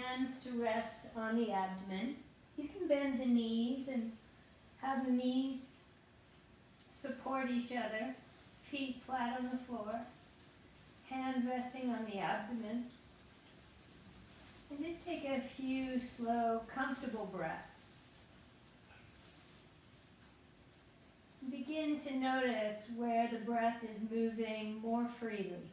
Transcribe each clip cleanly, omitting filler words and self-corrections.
hands to rest on the abdomen. You can bend the knees and have the knees support each other, feet flat on the floor, hands resting on the abdomen. And just take a few slow, comfortable breaths. Begin to notice where the breath is moving more freely.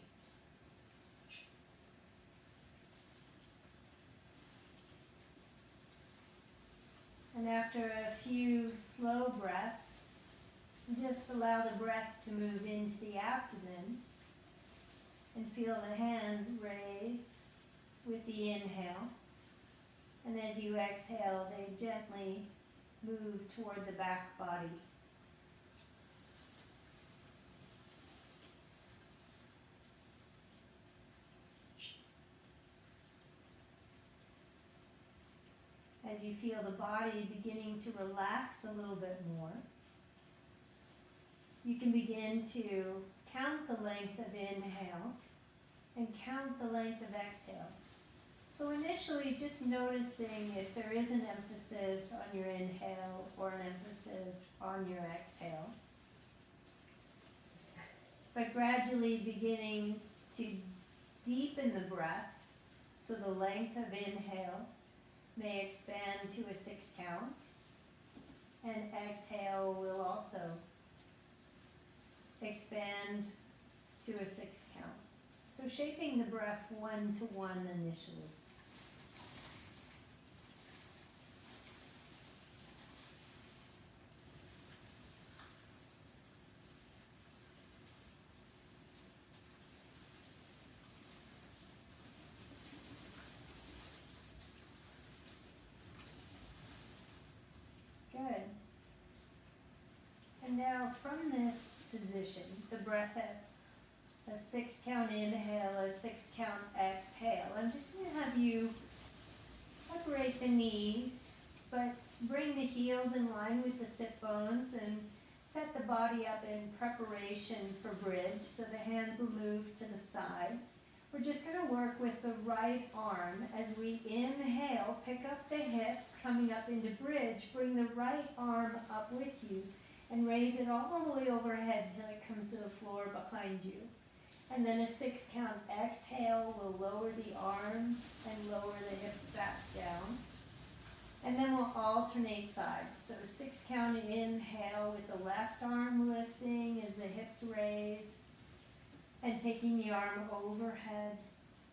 And after a few slow breaths, just allow the breath to move into the abdomen and feel the hands raise with the inhale. And as you exhale, they gently move toward the back body. As you feel the body beginning to relax a little bit more, you can begin to count the length of inhale and count the length of exhale. So initially, just noticing if there is an emphasis on your inhale or an emphasis on your exhale. But gradually beginning to deepen the breath, so the length of inhale may expand to a 6 count, and exhale will also expand to a 6 count. So shaping the breath 1 to 1 initially. Good. And now from this position, the breath at a 6 count inhale, a 6 count exhale. I'm just going to have you separate the knees, but bring the heels in line with the sit bones and set the body up in preparation for bridge, so the hands will move to the side. We're just going to work with the right arm. As we inhale, pick up the hips, coming up into bridge. Bring the right arm up with you and raise it all the way overhead till it comes to the floor behind you. And then a 6 count exhale will lower the arm and lower the hips back down. And then we'll alternate sides. So 6 count inhale with the left arm lifting as the hips raise and taking the arm overhead,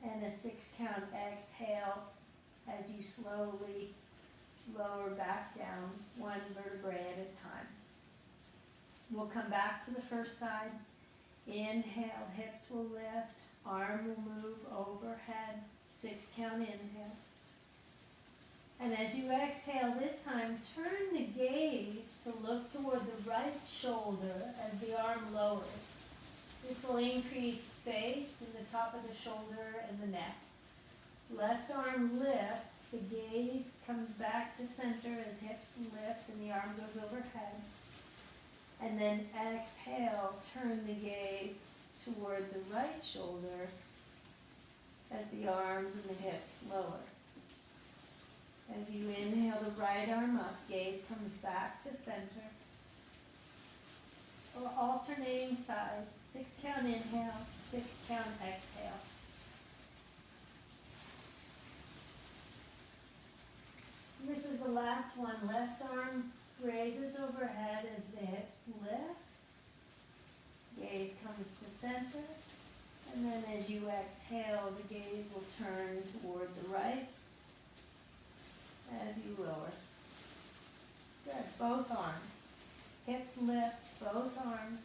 and a 6 count exhale as you slowly lower back down 1 vertebrae at a time. We'll come back to the first side. Inhale, hips will lift, arm will move overhead, 6 count inhale. And as you exhale this time, turn the gaze to look toward the right shoulder as the arm lowers. This will increase space in the top of the shoulder and the neck. Left arm lifts, the gaze comes back to center as hips lift and the arm goes overhead. And then exhale, turn the gaze toward the right shoulder as the arms and the hips lower. As you inhale the right arm up, gaze comes back to center. Or alternating sides, 6 count inhale, 6 count exhale. And this is the last one. Left arm raises overhead as the hips lift. Gaze comes to center. And then as you exhale, the gaze will turn toward the right as you lower. Good. Both arms. Hips lift, both arms.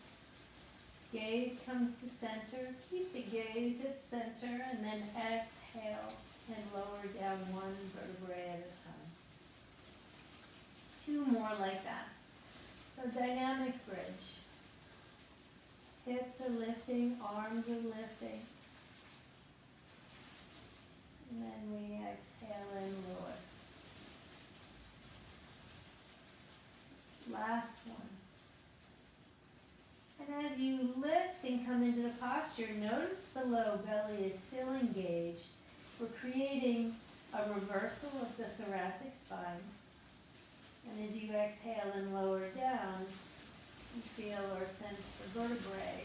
Gaze comes to center. Keep the gaze at center and then exhale and lower down 1 vertebrae at a time. 2 more like that. So dynamic bridge. Hips are lifting, arms are lifting. And then we exhale and lower. Last one. And as you lift and come into the posture, notice the low belly is still engaged. We're creating a reversal of the thoracic spine. And as you exhale and lower down, you feel or sense the vertebrae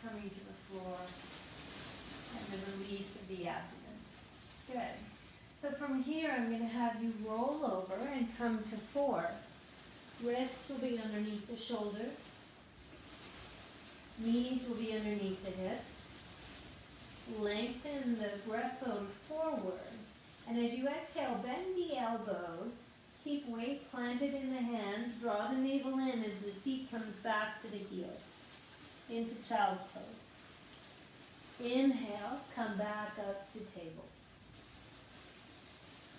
coming to the floor and the release of the abdomen. Good. So from here, I'm going to have you roll over and come to fours. Wrists will be underneath the shoulders. Knees will be underneath the hips. Lengthen the breastbone forward. And as you exhale, bend the elbows. Keep weight planted in the hands. Draw the navel in as the seat comes back to the heels. Into child's pose. Inhale, come back up to table.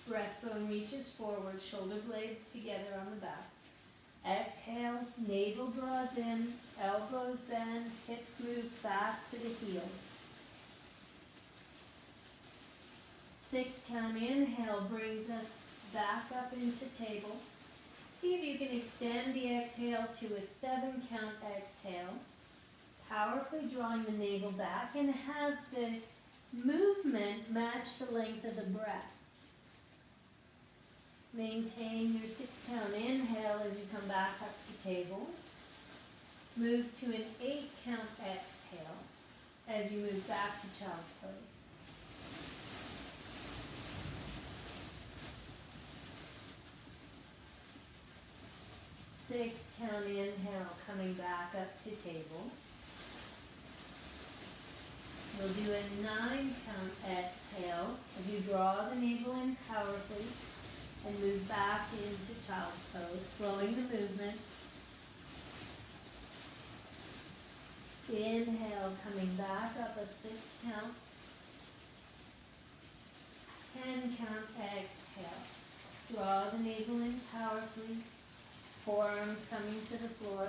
Breastbone reaches forward, shoulder blades together on the back. Exhale, navel draws in, elbows bend, hips move back to the heels. 6 count inhale brings us back up into table. See if you can extend the exhale to a 7 count exhale. Powerfully drawing the navel back and have the movement match the length of the breath. Maintain your 6 count inhale as you come back up to table. Move to an 8 count exhale as you move back to child's pose. Six count inhale, coming back up to table. We'll do a 9 count exhale as you draw the navel in powerfully and move back into child's pose, slowing the movement. Inhale, coming back up a 6 count. 10 count exhale. Draw the navel in powerfully, forearms coming to the floor.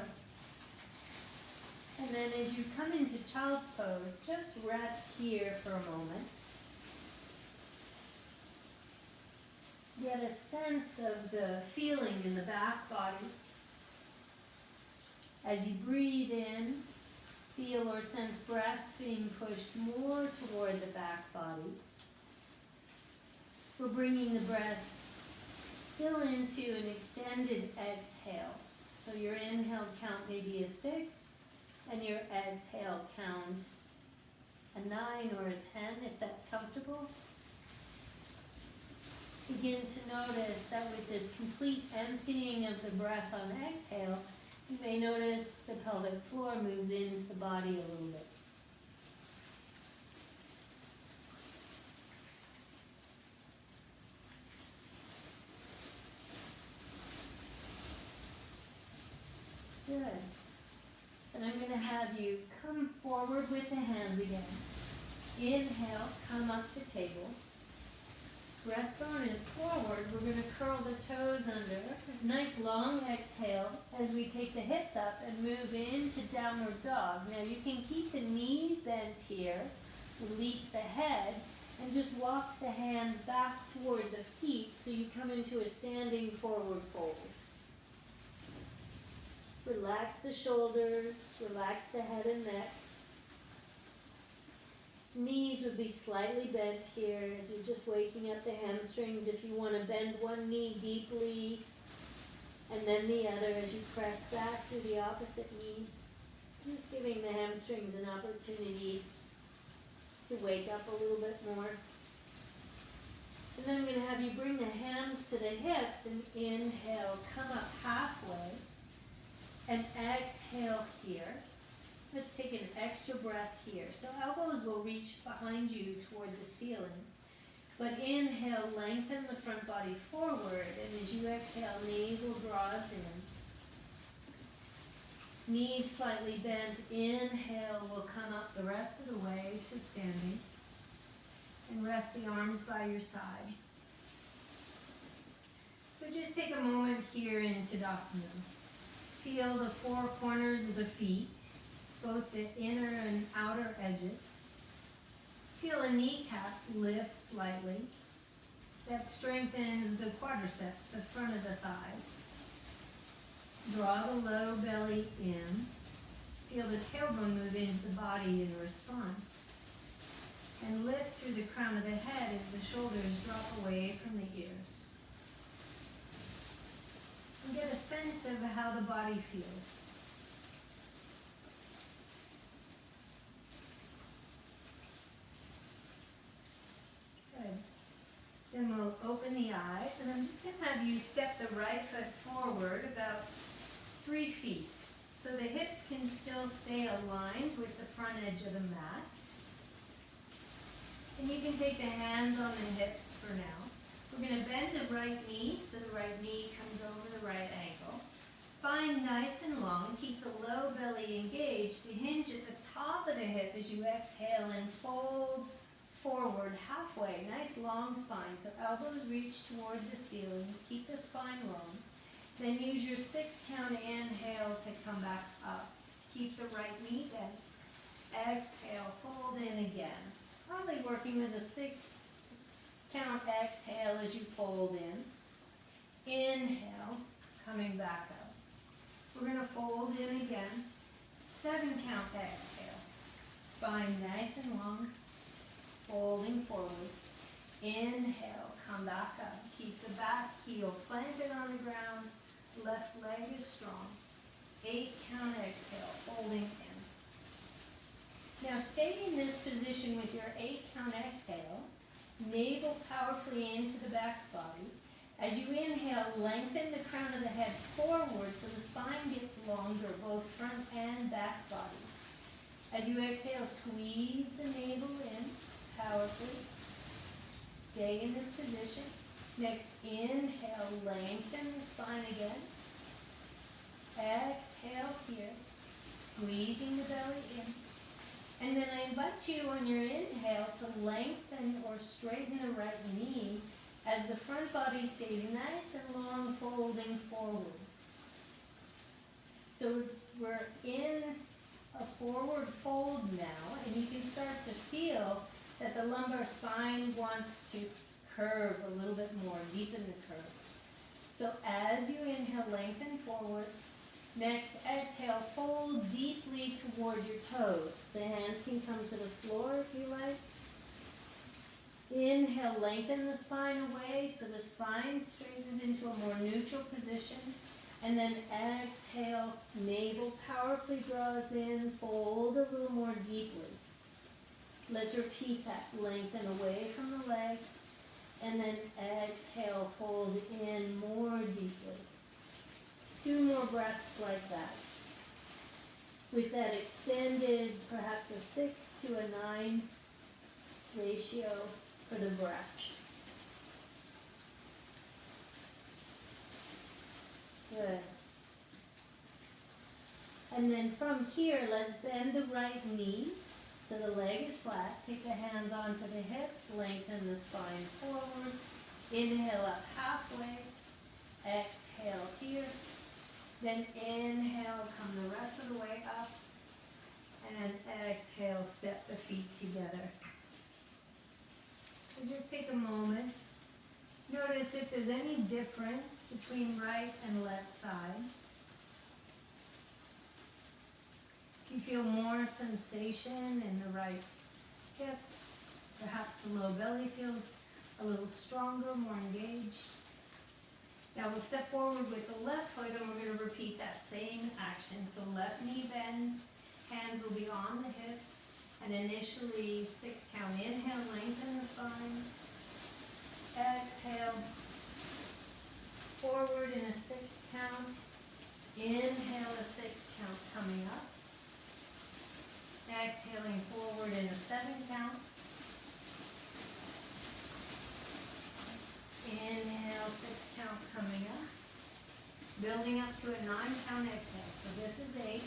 And then as you come into child's pose, just rest here for a moment. Get a sense of the feeling in the back body. As you breathe in, feel or sense breath being pushed more toward the back body. We're bringing the breath still into an extended exhale. So your inhale count may be a 6, and your exhale count a 9 or a 10 if that's comfortable. Begin to notice that with this complete emptying of the breath on exhale, you may notice the pelvic floor moves into the body a little bit. Good. And I'm going to have you come forward with the hands again. Inhale, come up to table. Breastbone is forward. We're going to curl the toes under. Nice long exhale as we take the hips up and move into downward dog. Now you can keep the knees bent here, release the head, and just walk the hands back toward the feet so you come into a standing forward fold. Relax the shoulders, relax the head and neck. Knees would be slightly bent here as you're just waking up the hamstrings. If you want to bend one knee deeply and then the other as you press back through the opposite knee. Just giving the hamstrings an opportunity to wake up a little bit more. And then I'm going to have you bring the hands to the hips and inhale, come up halfway. And exhale here. Let's take an extra breath here. So elbows will reach behind you toward the ceiling. But inhale, lengthen the front body forward. And as you exhale, navel draws in. Knees slightly bent. Inhale will come up the rest of the way to standing. And rest the arms by your side. So just take a moment here in Tadasana. Feel the four corners of the feet, both the inner and outer edges. Feel the kneecaps lift slightly. That strengthens the quadriceps, the front of the thighs. Draw the low belly in. Feel the tailbone move into the body in response. and lift through the crown of the head as the shoulders drop away from the ears. And get a sense of how the body feels. Good. Then we'll open the eyes, and I'm just going to have you step the right foot forward about 3 feet. So the hips can still stay aligned with the front edge of the mat. And you can take the hands on the hips for now. We're going to bend the right knee so the right knee comes over the right ankle. Spine nice and long. Keep the low belly engaged to hinge at the top of the hip as you exhale and fold forward halfway. Nice long spine. So elbows reach toward the ceiling. Keep the spine long. Then use your 6 count inhale to come back up. Keep the right knee bent. Exhale, fold in again. Probably working with a 6 count exhale as you fold in. Inhale, coming back up. We're going to fold in again. 7 count exhale. Spine nice and long. Folding forward. Inhale, come back up. Keep the back heel planted on the ground. Left leg is strong. 8 count exhale, folding in. Now stay in this position with your 8 count exhale. Navel powerfully into the back body. As you inhale, lengthen the crown of the head forward so the spine gets longer, both front and back body. As you exhale, squeeze the navel in powerfully. Stay in this position. Next, inhale, lengthen the spine again. Exhale here, squeezing the belly in. And then I invite you on your inhale to lengthen or straighten the right knee as the front body stays nice and long, folding forward. So we're in a forward fold now, and you can start to feel that the lumbar spine wants to curve a little bit more, deepen the curve. So as you inhale, lengthen forward. Next, exhale, fold deeply toward your toes. The hands can come to the floor if you like. Inhale, lengthen the spine away so the spine straightens into a more neutral position. And then exhale, navel powerfully draws in, fold a little more deeply. Let's repeat that. Lengthen away from the leg. And then exhale, fold in more deeply. 2 more breaths like that. With that extended, perhaps a 6 to a 9 ratio for the breath. Good. And then from here, let's bend the right knee so the leg is flat. Take the hands onto the hips, lengthen the spine forward. Inhale up halfway. Exhale here. Then inhale, come the rest of the way up. And exhale, step the feet together. So just take a moment. Notice if there's any difference between right and left side. If you feel more sensation in the right hip, perhaps the low belly feels a little stronger, more engaged. Now we'll step forward with the left foot and we're going to repeat that same action. So left knee bends, hands will be on the hips, and initially 6 count. Inhale, lengthen the spine. Exhale, forward in a 6 count. Inhale, a 6 count coming up. Exhaling forward in a 7 count. Inhale, 6 count coming up. Building up to a 9 count exhale. So this is 8.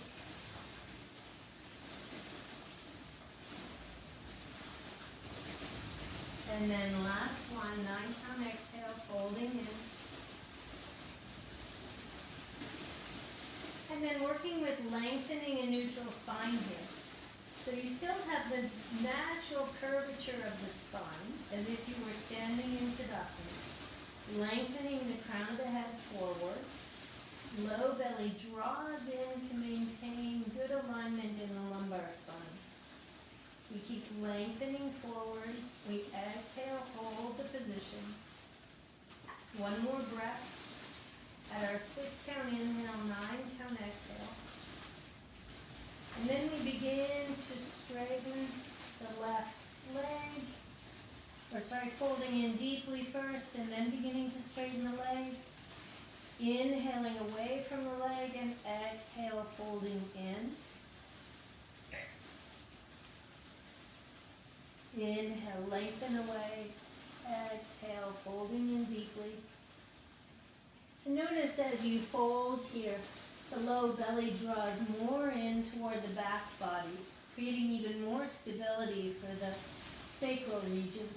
And then last one, 9 count exhale, folding in. And then working with lengthening a neutral spine here. So you still have the natural curvature of the spine, as if you were standing in Tadasana. Lengthening the crown of the head forward. Low belly draws in to maintain good alignment in the lumbar spine. We keep lengthening forward. We exhale, hold the position. One more breath. At our 6 count inhale, 9 count exhale. And then we begin to straighten the left leg. Folding in deeply first and then beginning to straighten the leg. Inhaling away from the leg and exhale, folding in. Inhale, lengthen away. Exhale, folding in deeply. And notice as you fold here, the low belly draws more in toward the back body, creating even more stability for the sacral region.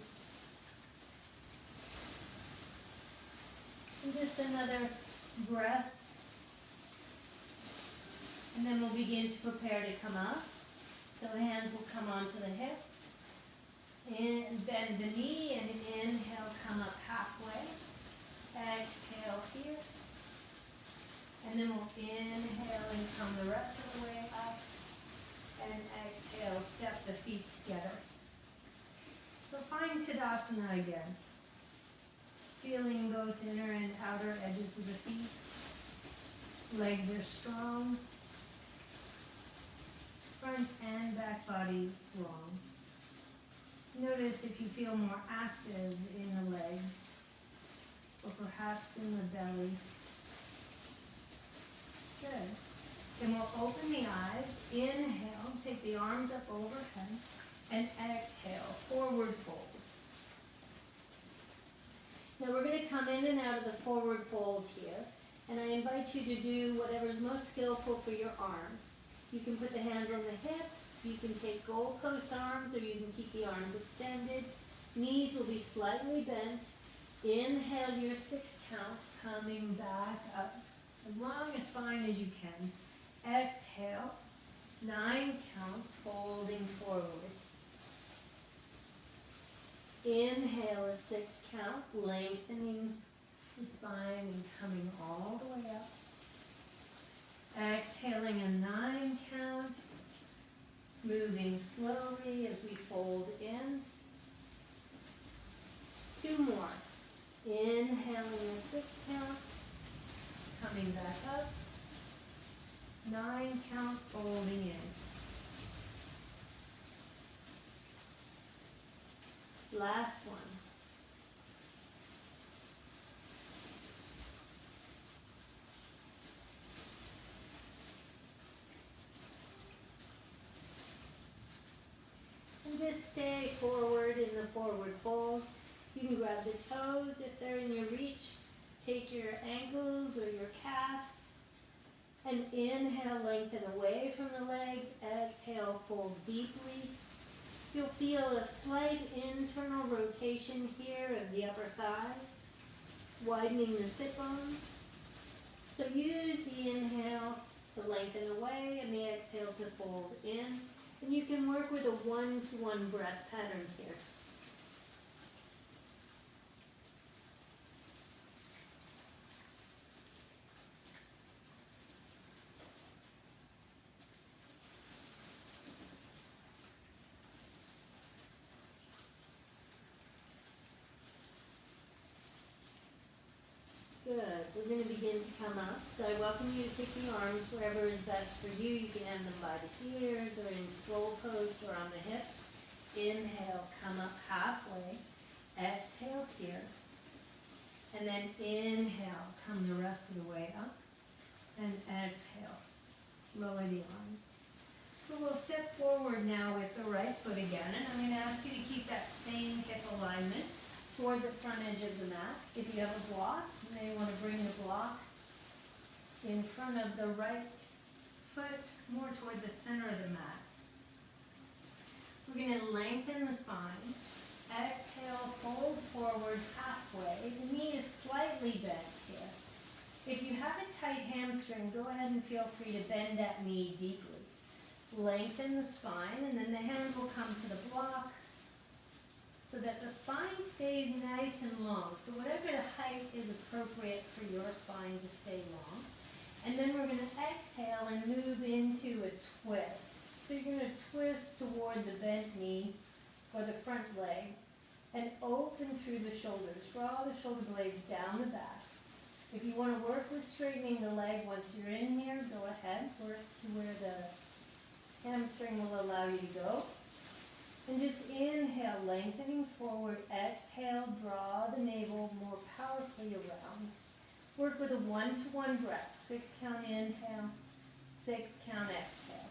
And just another breath. And then we'll begin to prepare to come up. So the hands will come onto the hips. And bend the knee and inhale, come up halfway. Exhale here. And then we'll inhale and come the rest of the way up. And exhale, step the feet together. So find Tadasana again. Feeling both inner and outer edges of the feet. Legs are strong. Front and back body long. Notice if you feel more active in the legs or perhaps in the belly. Good. Then we'll open the eyes. Inhale, take the arms up overhead, and exhale, forward fold. Now we're going to come in and out of the forward fold here, and I invite you to do whatever is most skillful for your arms. You can put the hands on the hips, you can take goalpost arms, or you can keep the arms extended. Knees will be slightly bent. Inhale your 6 count, coming back up, as long as spine as you can. Exhale, 9 count, folding forward. Inhale a 6 count, lengthening the spine and coming all the way up. Exhaling a 9 count, moving slowly as we fold in. 2 more. Inhaling a 6 count, coming back up. 9 count, folding in. Last one. And just stay forward in the forward fold. You can grab the toes if they're in your reach. Take your ankles or your calves. And inhale, lengthen away from the legs. Exhale, fold deeply. You'll feel a slight internal rotation here of the upper thigh, widening the sit bones. So use the inhale to lengthen away and the exhale to fold in. And you can work with a 1-to-1 breath pattern here. Good. We're going to begin to come up. So I welcome you to take the arms wherever is best for you. You can have them by the ears or into goalpost or on the hips. Inhale, come up halfway. Exhale here. And then inhale, come the rest of the way up. And exhale, lower the arms. So we'll step forward now with the right foot again. And I'm going to ask you to keep that same hip alignment toward the front edge of the mat. If you have a block, you may want to bring the block in front of the right foot, more toward the center of the mat. We're going to lengthen the spine. Exhale, fold forward halfway. The knee is slightly bent here. If you have a tight hamstring, go ahead and feel free to bend that knee deeply. Lengthen the spine, and then the hands will come to the block, so that the spine stays nice and long. So whatever the height is appropriate for your spine to stay long. And then we're going to exhale and move into a twist. So you're going to twist toward the bent knee or the front leg and open through the shoulders. Draw the shoulder blades down the back. If you want to work with straightening the leg once you're in here, go ahead. Work to where the hamstring will allow you to go. And just inhale, lengthening forward. Exhale, draw the navel more powerfully around. Work with a 1-to-1 breath. 6 count inhale, 6 count exhale.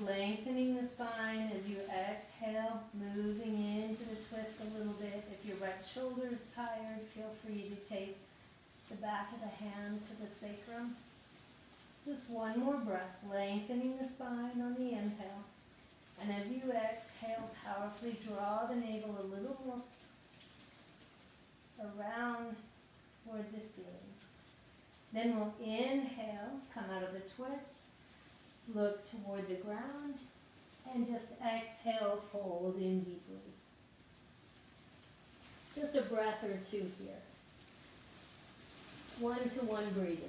Lengthening the spine as you exhale, moving into the twist a little bit. If your right shoulder is tired, feel free to take the back of the hand to the sacrum. Just one more breath, lengthening the spine on the inhale. And as you exhale, powerfully draw the navel a little more around toward the ceiling. Then we'll inhale, come out of the twist, look toward the ground, and just exhale, fold in deeply. Just a breath or two here. 1-to-1 breathing.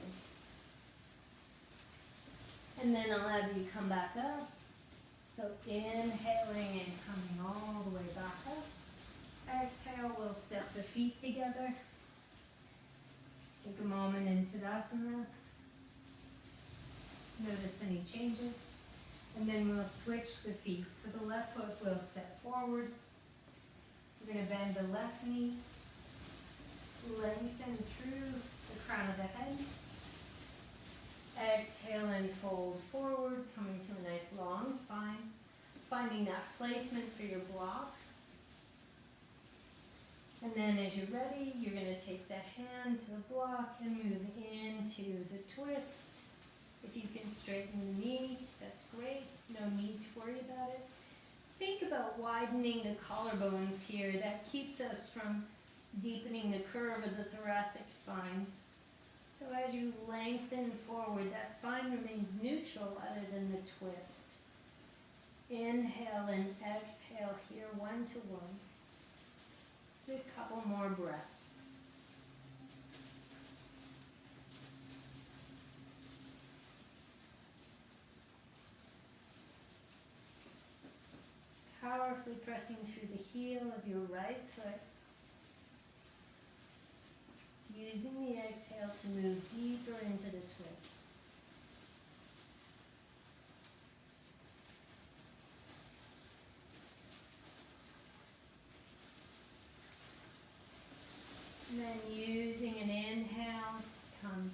And then I'll have you come back up. So inhaling and coming all the way back up. Exhale, we'll step the feet together. Take a moment in Tadasana. Notice any changes. And then we'll switch the feet. So the left foot will step forward. We're going to bend the left knee. Lengthen through the crown of the head. Exhale and fold forward, coming to a nice long spine. Finding that placement for your block. And then as you're ready, you're going to take the hand to the block and move into the twist. If you can straighten the knee, that's great. No need to worry about it. Think about widening the collarbones here. That keeps us from deepening the curve of the thoracic spine. So as you lengthen forward, that spine remains neutral other than the twist. Inhale and exhale here, 1-to-1. Do a couple more breaths. Powerfully pressing through the heel of your right foot. Using the exhale to move deeper into the twist. And then using an inhale, come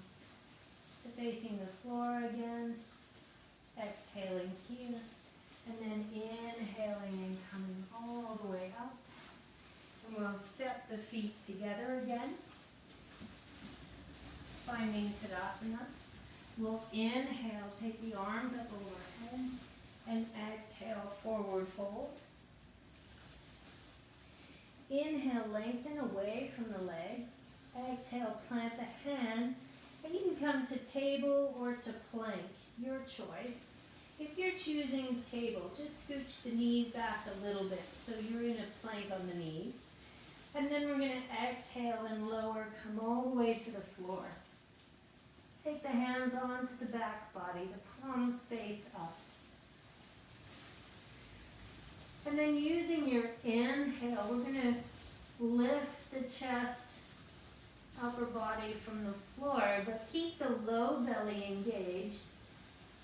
to facing the floor again. Exhaling here. And then inhaling and coming all the way up. And we'll step the feet together again. Finding Tadasana. We'll inhale, take the arms up overhead, and exhale, forward fold. Inhale, lengthen away from the legs. Exhale, plant the hands, and you can come to table or to plank, your choice. If you're choosing table, just scooch the knees back a little bit so you're in a plank on the knees. And then we're going to exhale and lower, come all the way to the floor. Take the hands onto the back body, the palms face up. And then using your inhale, we're going to lift the chest, upper body from the floor, but keep the low belly engaged.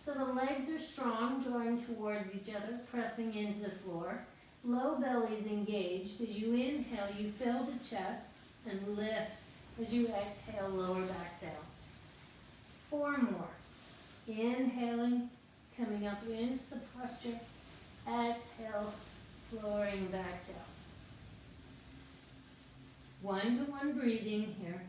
So the legs are strong, drawing towards each other, pressing into the floor. Low belly is engaged. As you inhale, you fill the chest and lift. As you exhale, lower back down. 4 more. Inhaling, coming up into the posture. Exhale, lowering back down. 1-to-1 breathing here.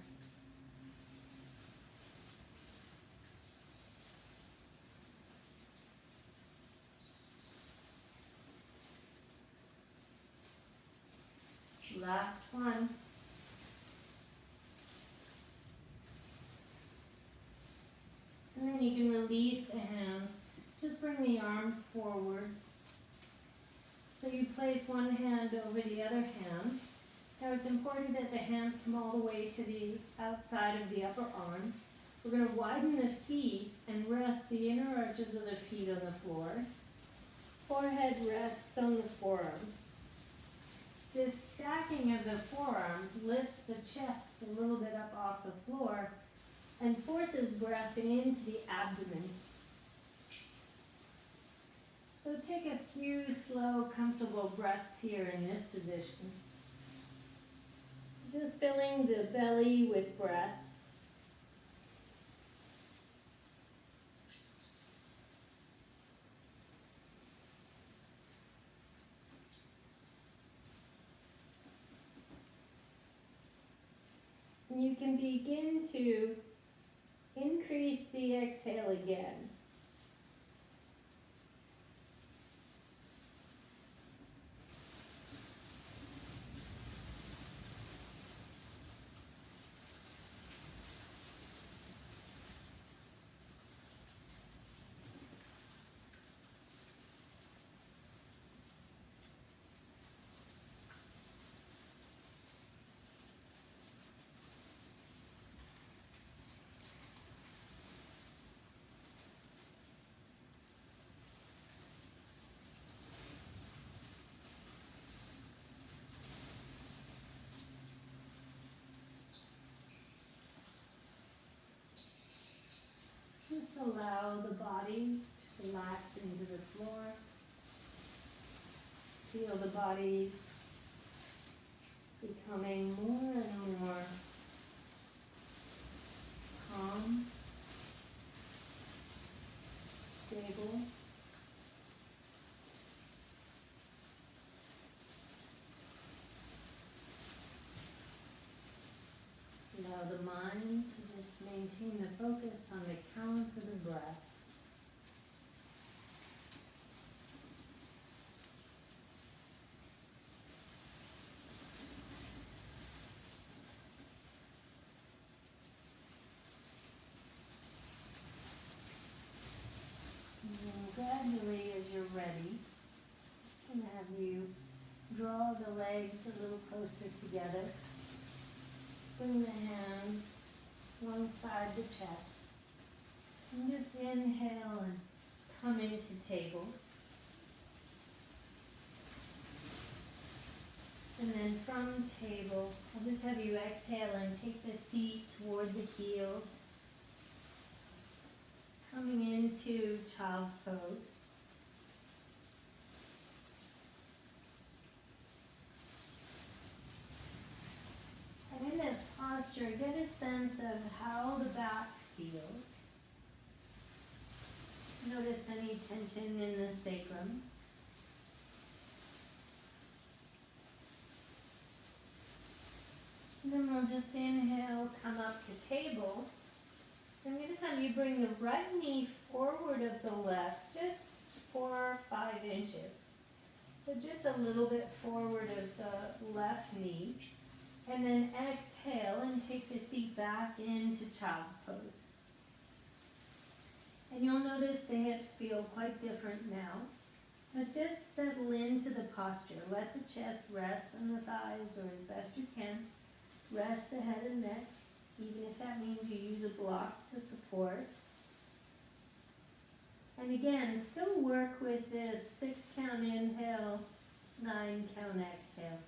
Last one. And then you can release the hands. Just bring the arms forward. So you place one hand over the other hand. Now it's important that the hands come all the way to the outside of the upper arms. We're going to widen the feet and rest the inner arches of the feet on the floor. Forehead rests on the forearms. This stacking of the forearms lifts the chests a little bit up off the floor and forces breath into the abdomen. So take a few slow, comfortable breaths here in this position. Just filling the belly with breath. And you can begin to increase the exhale again. Just allow the body to relax into the floor. Feel the body becoming more and more calm, stable. Allow the mind to just maintain the focus on the count of the breath. And then gradually, as you're ready, just going to have you draw the legs a little closer together. Bring the hands alongside the chest. And just inhale and come into table. And then from table, I'll just have you exhale and take the seat toward the heels. Coming into child's pose. And in this posture, get a sense of how the back feels. Notice any tension in the sacrum. And then we'll just inhale, come up to table. I'm going to have you bring the right knee forward of the left, just 4 or 5 inches. So just a little bit forward of the left knee. And then exhale and take the seat back into child's pose. And you'll notice the hips feel quite different now. But just settle into the posture. Let the chest rest on the thighs, or as best you can. Rest the head and neck, even if that means you use a block to support. And again, still work with this 6 count inhale, 9 count exhale.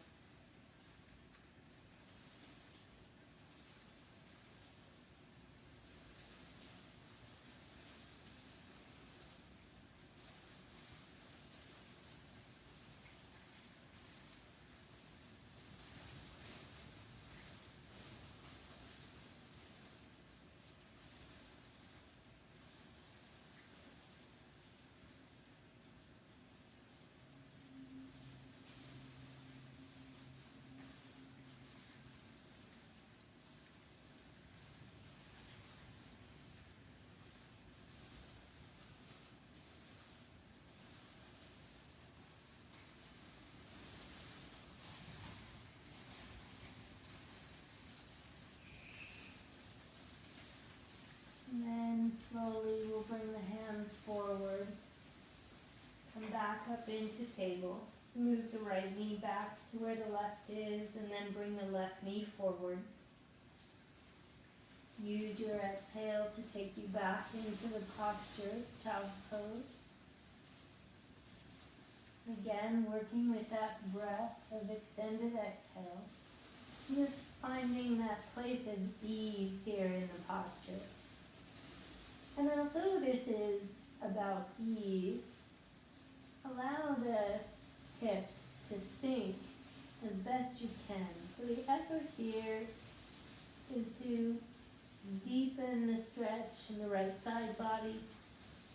And then slowly we'll bring the hands forward. Come back up into table. Move the right knee back to where the left is, and then bring the left knee forward. Use your exhale to take you back into the posture, child's pose. Again, working with that breath of extended exhale. Just finding that place of ease here in the posture. And although this is about ease, allow the hips to sink as best you can. So the effort here is to deepen the stretch in the right side body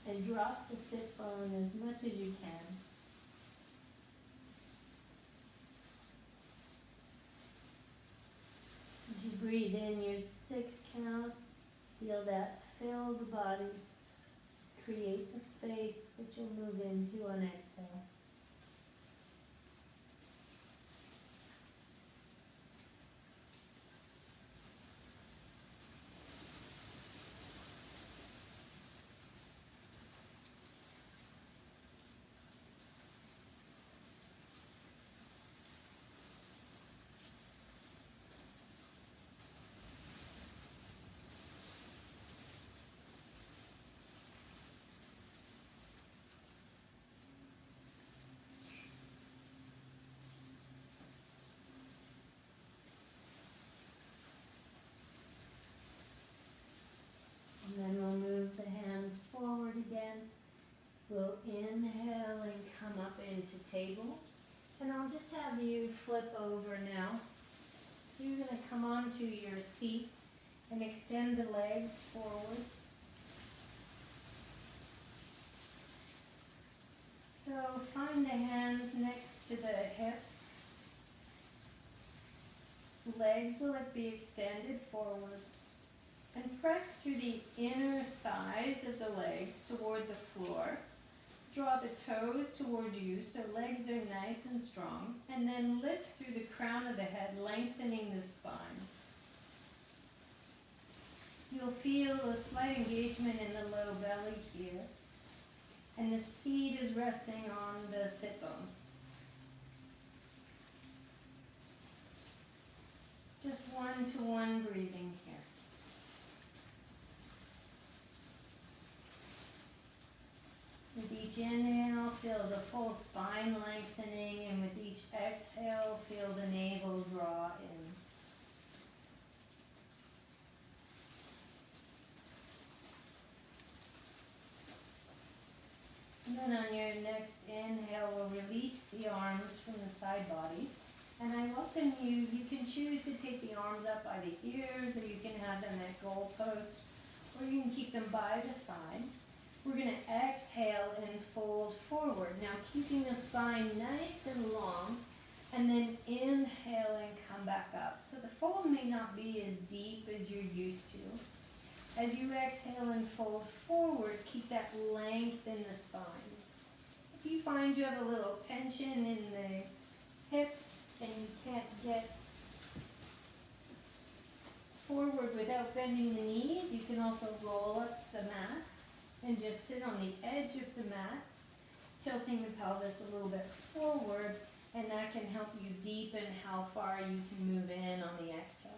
and drop the sit bone as much as you can. As you breathe in your 6 count, feel that fill the body, create the space that you'll move into on exhale. And then we'll move the hands forward again. We'll inhale and come up into table. And I'll just have you flip over now. So you're going to come onto your seat and extend the legs forward. So find the hands next to the hips. The legs will be extended forward. And press through the inner thighs of the legs toward the floor. Draw the toes toward you so legs are nice and strong. And then lift through the crown of the head, lengthening the spine. You'll feel a slight engagement in the low belly here. And the seat is resting on the sit bones. Just one-to-one breathing here. With each inhale, feel the full spine lengthening, and with each exhale, feel the navel draw in. And then on your next inhale, we'll release the arms from the side body. And I welcome you, you can choose to take the arms up by the ears, or you can have them at goalpost, or you can keep them by the side. We're going to exhale and fold forward. Now keeping the spine nice and long, and then inhale and come back up. So the fold may not be as deep as you're used to. As you exhale and fold forward, keep that length in the spine. If you find you have a little tension in the hips and you can't get forward without bending the knees, you can also roll up the mat and just sit on the edge of the mat, tilting the pelvis a little bit forward, and that can help you deepen how far you can move in on the exhale.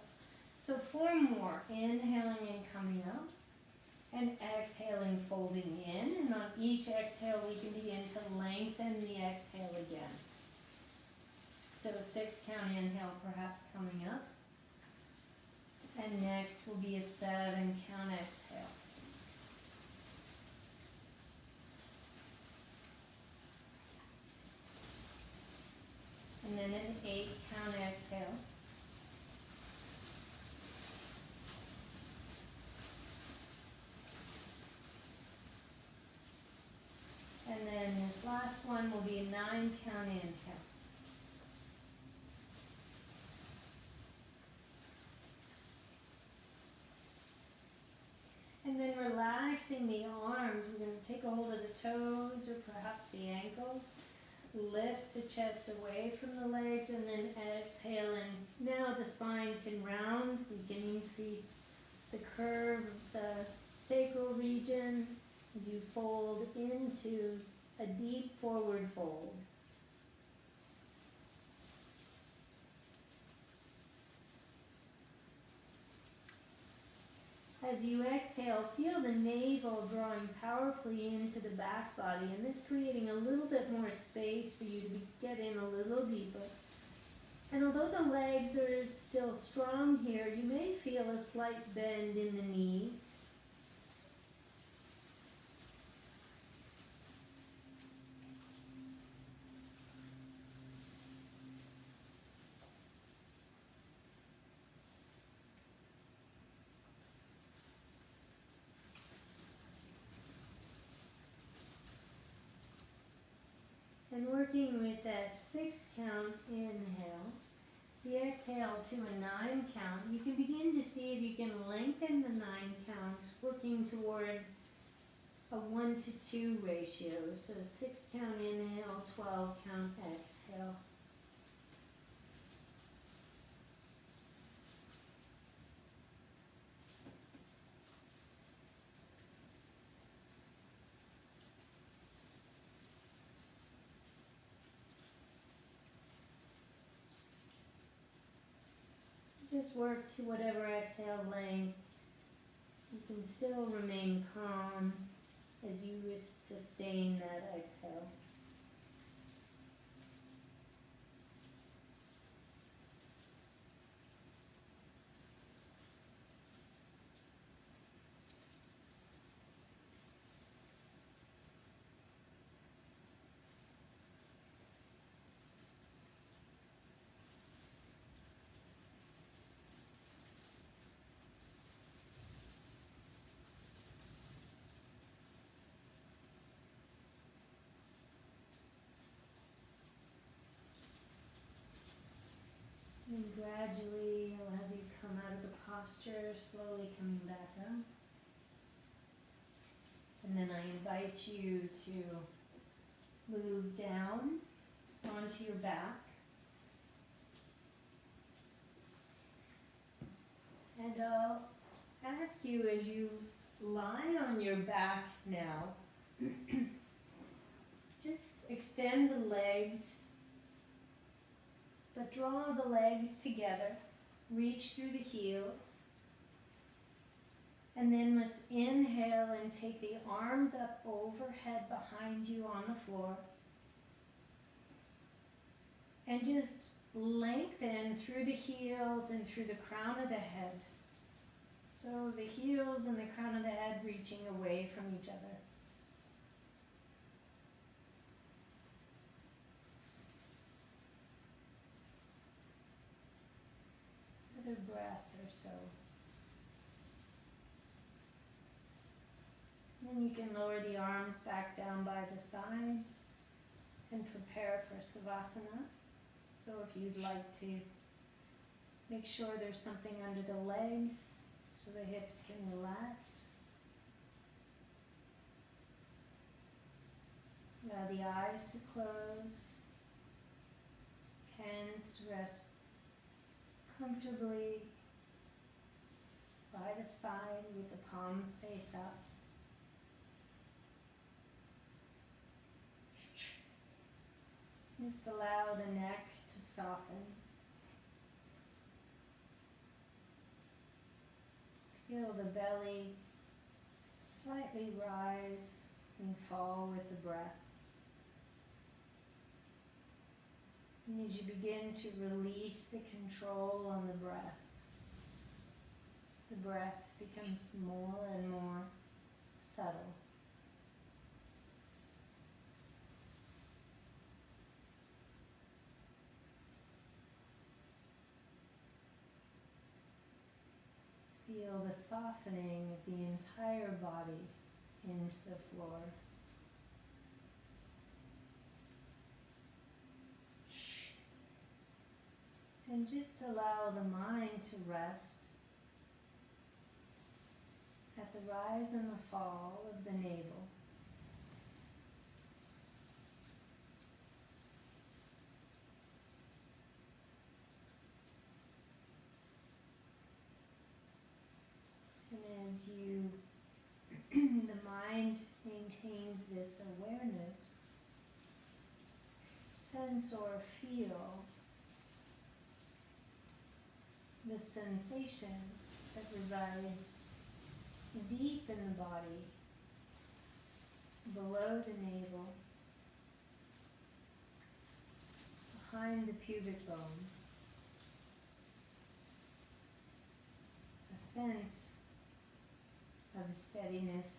So 4 more, inhaling and coming up, and exhaling, folding in, and on each exhale we can begin to lengthen the exhale again. So a 6 count inhale perhaps coming up, and next will be a 7 count exhale. And then an 8 count exhale. And then this last one will be a 9 count inhale. And then relaxing the arms, we're going to take a hold of the toes or perhaps the ankles. Lift the chest away from the legs and then exhale, and now the spine can round. We can increase the curve of the sacral region as you fold into a deep forward fold. As you exhale, feel the navel drawing powerfully into the back body, and this creating a little bit more space for you to get in a little deeper. And although the legs are still strong here, you may feel a slight bend in the knees. And working with that 6 count inhale, the exhale to a 9 count, you can begin to see if you can lengthen the 9 count, working toward a 1 to 2 ratio. So 6 count inhale, 12 count exhale. Just work to whatever exhale length. You can still remain calm as you sustain that exhale. And gradually I'll have you come out of the posture, slowly coming back up. And then I invite you to move down onto your back. And I'll ask you, as you lie on your back now, just extend the legs, but draw the legs together, reach through the heels, and then let's inhale and take the arms up overhead behind you on the floor, and just lengthen through the heels and through the crown of the head. So the heels and the crown of the head reaching away from each other. Another breath or so. And then you can lower the arms back down by the side and prepare for Savasana. So if you'd like to make sure there's something under the legs so the hips can relax. Allow the eyes to close, hands to rest comfortably by the side with the palms face up. Just allow the neck to soften. Feel the belly slightly rise and fall with the breath. And as you begin to release the control on the breath becomes more and more subtle. Feel the softening of the entire body into the floor. And just allow the mind to rest at the rise and the fall of the navel. And as you, the mind maintains this awareness, sense or feel the sensation that resides deep in the body, below the navel, behind the pubic bone. A sense of steadiness.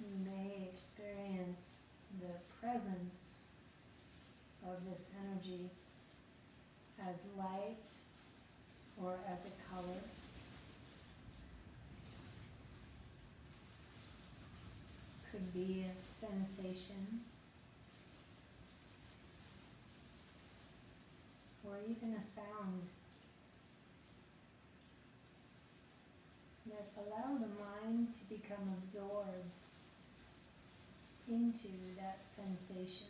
You may experience the presence of this energy as light or as a color. Could be a sensation or even a sound that allow the mind to become absorbed into that sensation.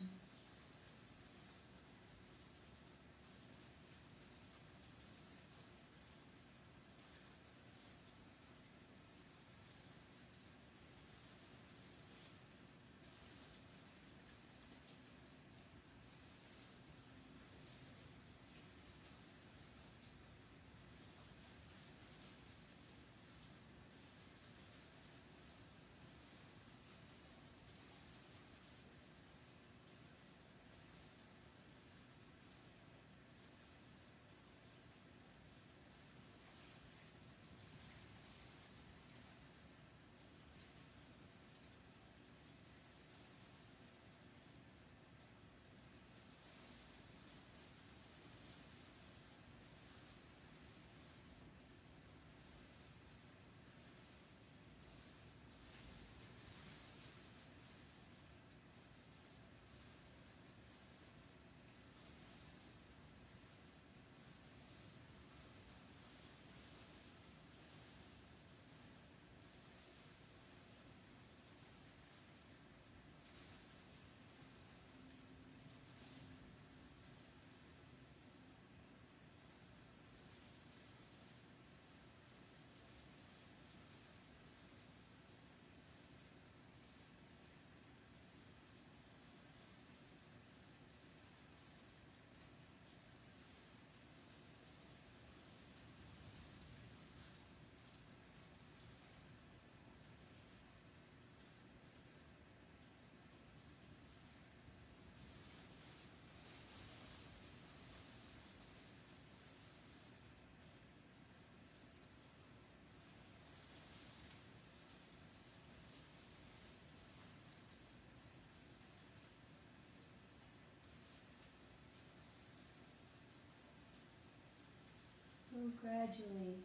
So gradually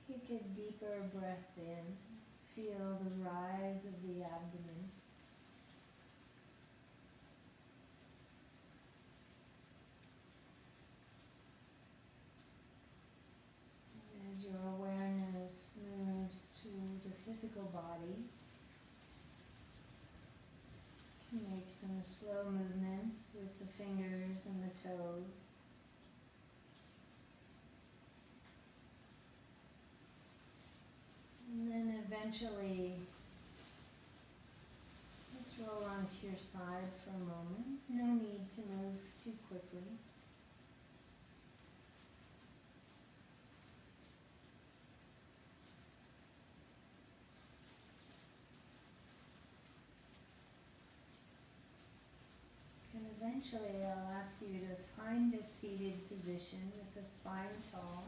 take a deeper breath in. Feel the rise of the abdomen. As your awareness moves to the physical body, make some slow movements with the fingers and the toes. And then eventually, just roll onto your side for a moment. No need to move too quickly. And eventually I'll ask you to find a seated position with the spine tall.